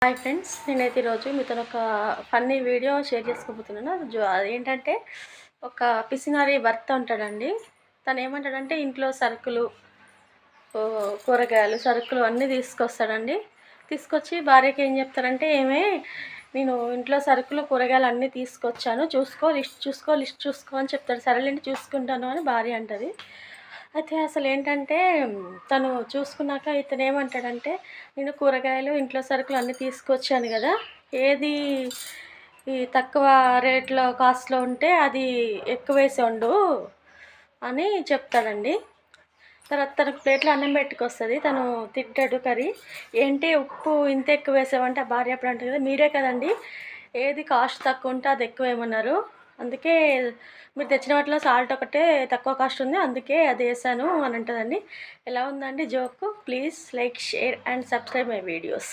Hi friends, నేనైతే ఈరోజు మీతో ఒక ఫన్నీ వీడియో షేర్ చేసుకోబోతున్నాను. అదేంటంటే ఒక పిసినారి భర్త ఉంటాడండి. తను ఏమంటాడంటే ఇంట్లో సరుకులు, కూరగాయలు, సరుకులు అన్నీ తీసుకొస్తాడండి. తీసుకొచ్చి భార్యకి ఏం చెప్తారంటే, నేను ఇంట్లో సరుకులు, కూరగాయలు అన్నీ తీసుకొచ్చాను, లిస్ట్ చూసుకో అని చెప్తాడు. సరేలేండి చూసుకుంటాను అని భార్య అంటది. అయితే అసలు ఏంటంటే తను చూసుకున్నాక ఇతను ఏమంటాడంటే, నేను కూరగాయలు, ఇంట్లో సరుకులు అన్నీ తీసుకొచ్చాను కదా, ఏది ఈ తక్కువ రేట్లో కాస్ట్లో ఉంటే అది ఎక్కువ వేసి వండు అని చెప్తాడండి. తర్వాత తనకు ప్లేట్లో అన్నం పెట్టుకొస్తుంది. తను తింటాడు కర్రీ. ఏంటి ఉప్పు ఇంత ఎక్కువ వేసావంటే, ఆ భార్య అప్పుడు అంటుంది కదా, మీరే కదండి ఏది కాస్ట్ తక్కువ ఉంటే అది ఎక్కువ వేయమన్నారు, అందుకే మీరు తెచ్చిన వాటిలో సాల్ట్ ఒకటే తక్కువ కాస్ట్ ఉంది, అందుకే అది వేసాను అని అంటుందండి. ఎలా ఉందండి joke? Please like, share and subscribe my videos.